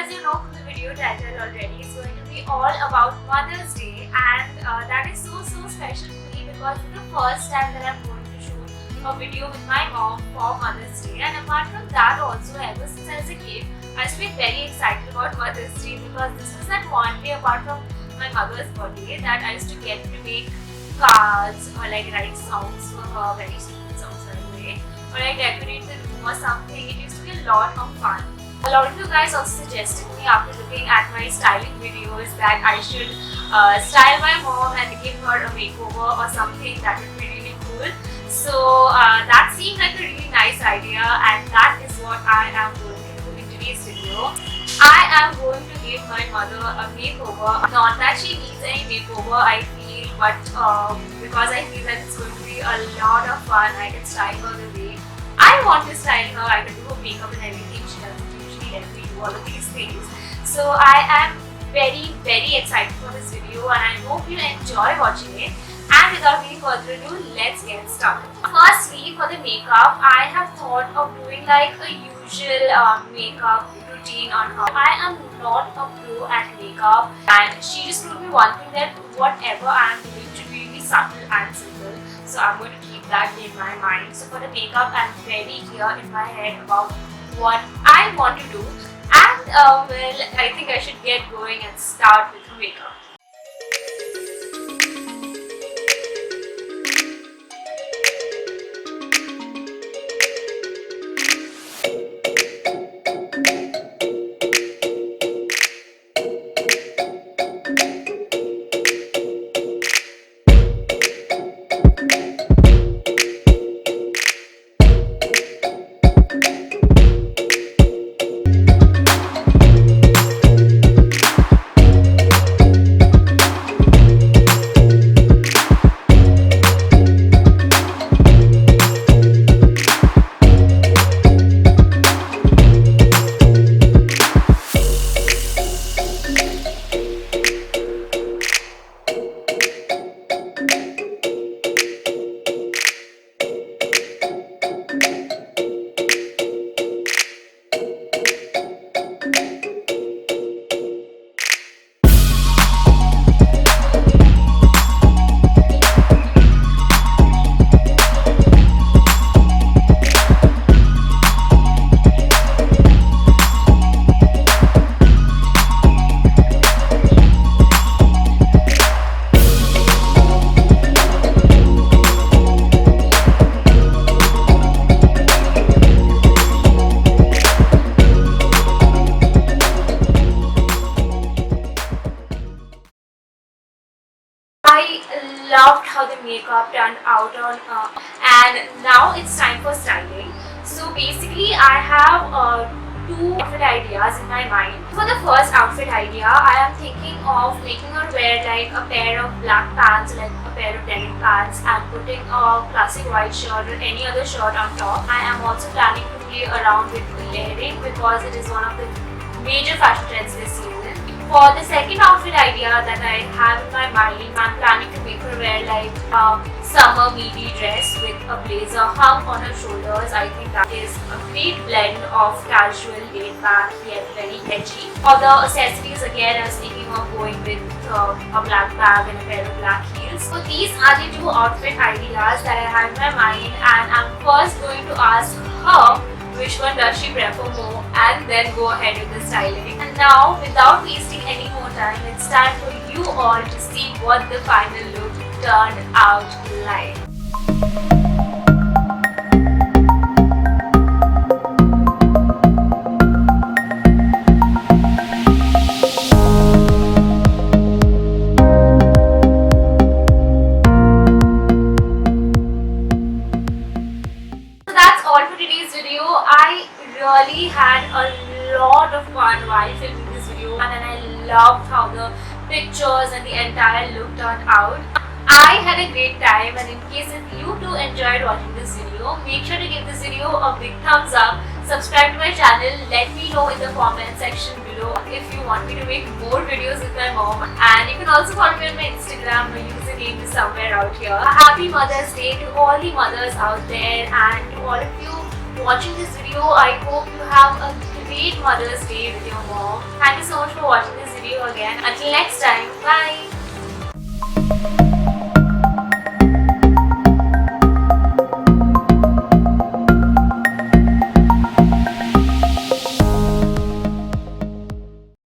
as you know from the video title already, it's going to be all about Mother's Day, and that is so special to me because it's the first time that I'm going to shoot a video with my mom for Mother's Day. And apart from that also, ever since I was a kid, I used to be very excited about Mother's Day because this was that one day apart from my mother's birthday that I used to get to make cards or like write songs for her, very sweet songs by the way, or like decorate the room or something. It used to be a lot of fun. A lot of you guys also suggested me after looking at my styling videos that I should style my mom and give her a makeover or something. That would be really cool. So that seemed like a really nice idea, and that is what I am going to do in today's video. I am going to give my mother a makeover. Not that she needs any makeover, I feel, but because I feel that it's going to be a lot of fun. I can style her the way I want to style her. I can do her makeup and everything. She doesn't usually let me do all of these things. So I am very excited for this video, and I hope you enjoy watching it. And without any further ado, let's get started. Firstly, for the makeup, I have thought of doing like a usual makeup routine on her. I am not a pro at makeup, and she just told me one thing, that whatever I am doing should be really subtle and simple. So I'm going to keep that in my mind. So for the makeup, I'm very clear in my head about what I want to do. And well, I think I should get going and start with the makeup. I loved how the makeup turned out on and now it's time for styling. So basically I have two outfit ideas in my mind. For the first outfit idea, I am thinking of making her wear like a pair of black pants, like a pair of denim pants, and putting a classic white shirt or any other shirt on top. I am also planning to play around with layering because it is one of the major fashion trends this season. For the second outfit idea that I have in my mind, I'm planning to make her wear like a summer midi dress with a blazer hung on her shoulders. I think that is a great blend of casual, laid back, yet very edgy. For the accessories, again, I was thinking of going with a black bag and a pair of black heels. So these are the two outfit ideas that I have in my mind, and I'm first going to ask her which one does she prefer more, and then go ahead with the styling. And now, without wasting any more time, it's time for you all to see what the final look turned out like. So that's all for today's video. I really had a lot of fun while filming this video, and I loved how the pictures and the entire look turned out. I had a great time, and in case if you too enjoyed watching this video, make sure to give this video a big thumbs up, subscribe to my channel, let me know in the comment section below if you want me to make more videos with my mom, and you can also follow me on my Instagram. My username is somewhere out here. A happy Mother's Day to all the mothers out there, and to all of you watching this video. I hope you have a great Mother's Day with your mom. Thank you so much for watching this video again. Until next time, bye.